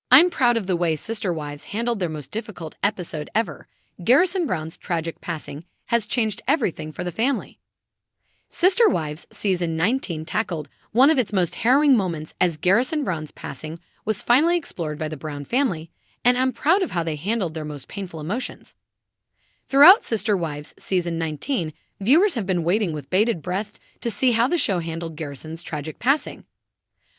I'm proud of the way Sister Wives handled their most difficult episode ever. Garrison Brown's tragic passing has changed everything for the family. Sister Wives Season 19 tackled one of its most harrowing moments as Garrison Brown's passing was finally explored by the Brown family, and I'm proud of how they handled their most painful emotions. Throughout Sister Wives Season 19, viewers have been waiting with bated breath to see how the show handled Garrison's tragic passing.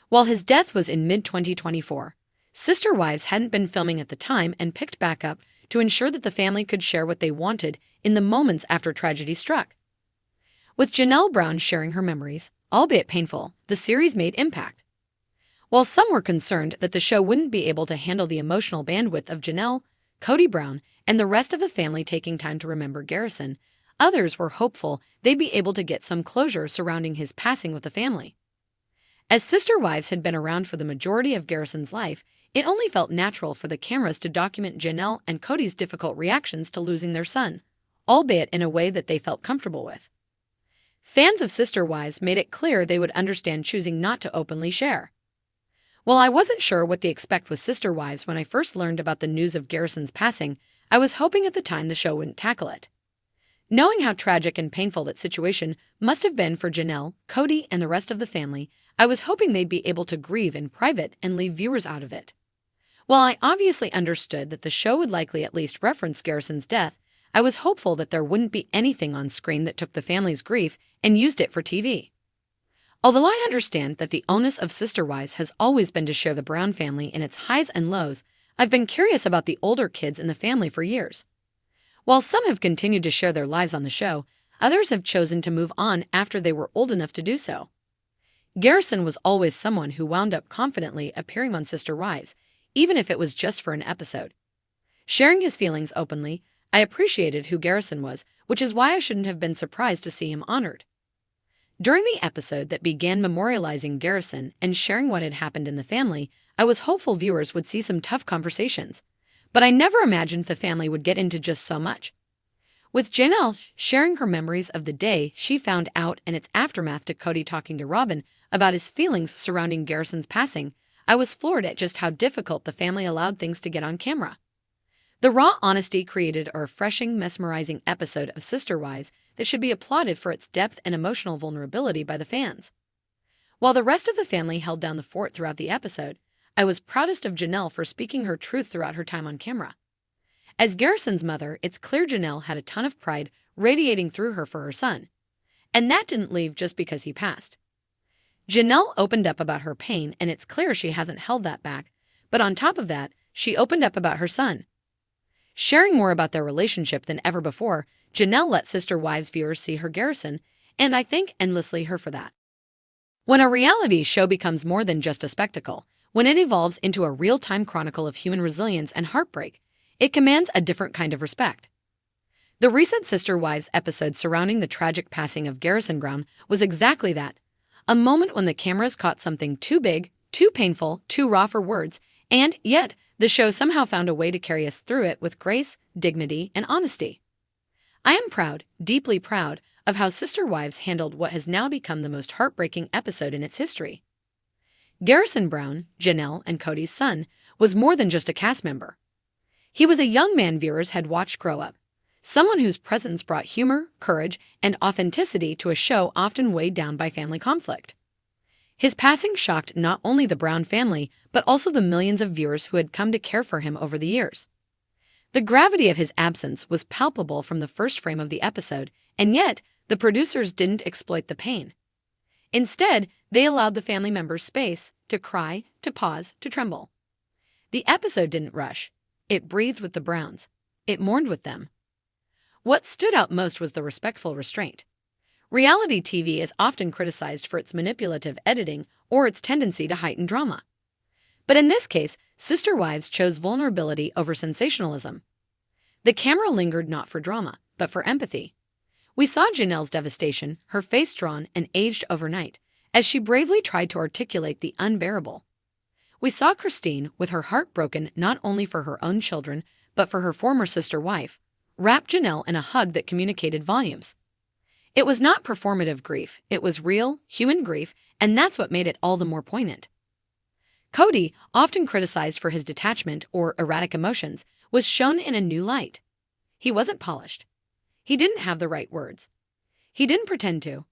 While his death was in mid-2024, Sister Wives hadn't been filming at the time and picked back up to ensure that the family could share what they wanted in the moments after tragedy struck. With Janelle Brown sharing her memories, albeit painful, the series made impact. While some were concerned that the show wouldn't be able to handle the emotional bandwidth of Janelle, Cody Brown, and the rest of the family taking time to remember Garrison, others were hopeful they'd be able to get some closure surrounding his passing with the family. As Sister Wives had been around for the majority of Garrison's life, it only felt natural for the cameras to document Janelle and Cody's difficult reactions to losing their son, albeit in a way that they felt comfortable with. Fans of Sister Wives made it clear they would understand choosing not to openly share. While I wasn't sure what to expect with Sister Wives when I first learned about the news of Garrison's passing, I was hoping at the time the show wouldn't tackle it. Knowing how tragic and painful that situation must have been for Janelle, Cody, and the rest of the family, I was hoping they'd be able to grieve in private and leave viewers out of it. While I obviously understood that the show would likely at least reference Garrison's death, I was hopeful that there wouldn't be anything on screen that took the family's grief and used it for TV. Although I understand that the onus of Sister Wives has always been to share the Brown family in its highs and lows, I've been curious about the older kids in the family for years. While some have continued to share their lives on the show, others have chosen to move on after they were old enough to do so. Garrison was always someone who wound up confidently appearing on Sister Wives, even if it was just for an episode. Sharing his feelings openly, I appreciated who Garrison was, which is why I shouldn't have been surprised to see him honored. During the episode that began memorializing Garrison and sharing what had happened in the family, I was hopeful viewers would see some tough conversations, but I never imagined the family would get into just so much. With Janelle sharing her memories of the day she found out and its aftermath to Cody talking to Robin about his feelings surrounding Garrison's passing, I was floored at just how difficult the family allowed things to get on camera. The raw honesty created a refreshing, mesmerizing episode of Sister Wives that should be applauded for its depth and emotional vulnerability by the fans. While the rest of the family held down the fort throughout the episode, I was proudest of Janelle for speaking her truth throughout her time on camera. As Garrison's mother, it's clear Janelle had a ton of pride radiating through her for her son. And that didn't leave just because he passed. Janelle opened up about her pain, and it's clear she hasn't held that back, but on top of that, she opened up about her son. Sharing more about their relationship than ever before, Janelle let Sister Wives viewers see her Garrison, and I thank endlessly her for that. When a reality show becomes more than just a spectacle, when it evolves into a real-time chronicle of human resilience and heartbreak, it commands a different kind of respect. The recent Sister Wives episode surrounding the tragic passing of Garrison Brown was exactly that, a moment when the cameras caught something too big, too painful, too raw for words, and yet the show somehow found a way to carry us through it with grace, dignity, and honesty. I am proud, deeply proud, of how Sister Wives handled what has now become the most heartbreaking episode in its history. Garrison Brown, Janelle and Cody's son, was more than just a cast member. He was a young man viewers had watched grow up, someone whose presence brought humor, courage, and authenticity to a show often weighed down by family conflict. His passing shocked not only the Brown family, but also the millions of viewers who had come to care for him over the years. The gravity of his absence was palpable from the first frame of the episode, and yet the producers didn't exploit the pain. Instead, they allowed the family members space to cry, to pause, to tremble. The episode didn't rush. It breathed with the Browns. It mourned with them. What stood out most was the respectful restraint. Reality TV is often criticized for its manipulative editing or its tendency to heighten drama. But in this case, Sister Wives chose vulnerability over sensationalism. The camera lingered not for drama, but for empathy. We saw Janelle's devastation, her face drawn and aged overnight, as she bravely tried to articulate the unbearable. We saw Cristin, with her heart broken not only for her own children, but for her former sister wife, wrap Janelle in a hug that communicated volumes. It was not performative grief, it was real, human grief, and that's what made it all the more poignant. Cody, often criticized for his detachment or erratic emotions, was shown in a new light. He wasn't polished. He didn't have the right words. He didn't pretend to.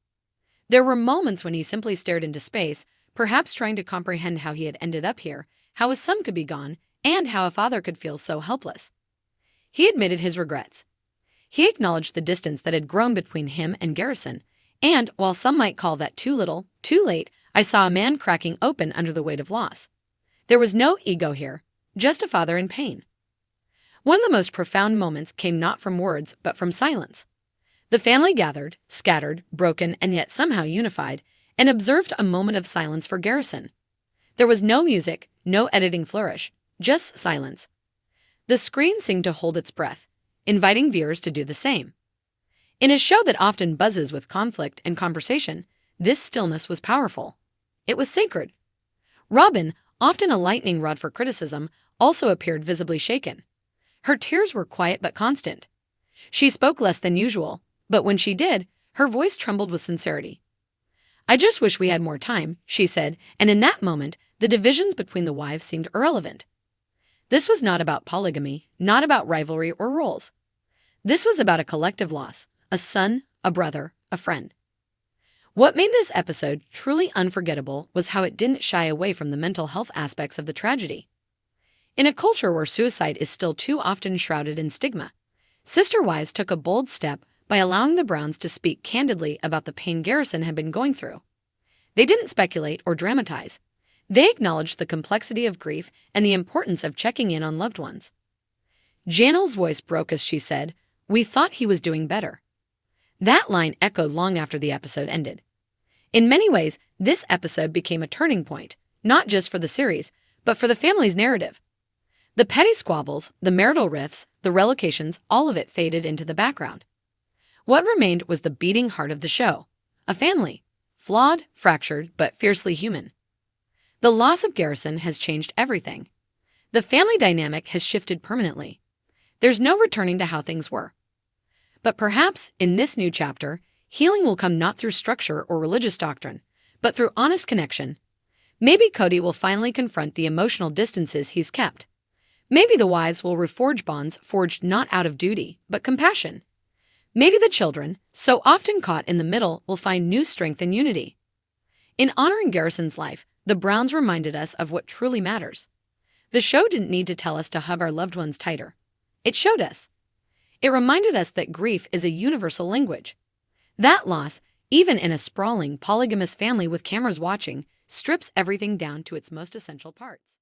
There were moments when he simply stared into space, perhaps trying to comprehend how he had ended up here, how his son could be gone, and how a father could feel so helpless. He admitted his regrets. He acknowledged the distance that had grown between him and Garrison, and, while some might call that too little, too late, I saw a man cracking open under the weight of loss. There was no ego here, just a father in pain. One of the most profound moments came not from words, but from silence. The family gathered, scattered, broken, and yet somehow unified, and observed a moment of silence for Garrison. There was no music, no editing flourish, just silence. The screen seemed to hold its breath, inviting viewers to do the same. In a show that often buzzes with conflict and conversation, this stillness was powerful. It was sacred. Robin, often a lightning rod for criticism, also appeared visibly shaken. Her tears were quiet but constant. She spoke less than usual, but when she did, her voice trembled with sincerity. "I just wish we had more time," she said, and in that moment, the divisions between the wives seemed irrelevant. This was not about polygamy, not about rivalry or roles. This was about a collective loss, a son, a brother, a friend. What made this episode truly unforgettable was how it didn't shy away from the mental health aspects of the tragedy. In a culture where suicide is still too often shrouded in stigma, Sister Wives took a bold step by allowing the Browns to speak candidly about the pain Garrison had been going through. They didn't speculate or dramatize. They acknowledged the complexity of grief and the importance of checking in on loved ones. Janelle's voice broke as she said, "We thought he was doing better." That line echoed long after the episode ended. In many ways, this episode became a turning point, not just for the series, but for the family's narrative. The petty squabbles, the marital rifts, the relocations, all of it faded into the background. What remained was the beating heart of the show, a family, flawed, fractured, but fiercely human. The loss of Garrison has changed everything. The family dynamic has shifted permanently. There's no returning to how things were. But perhaps, in this new chapter, healing will come not through structure or religious doctrine, but through honest connection. Maybe Cody will finally confront the emotional distances he's kept. Maybe the wives will reforge bonds forged not out of duty, but compassion. Maybe the children, so often caught in the middle, will find new strength and unity. In honoring Garrison's life, the Browns reminded us of what truly matters. The show didn't need to tell us to hug our loved ones tighter. It showed us. It reminded us that grief is a universal language. That loss, even in a sprawling, polygamous family with cameras watching, strips everything down to its most essential parts.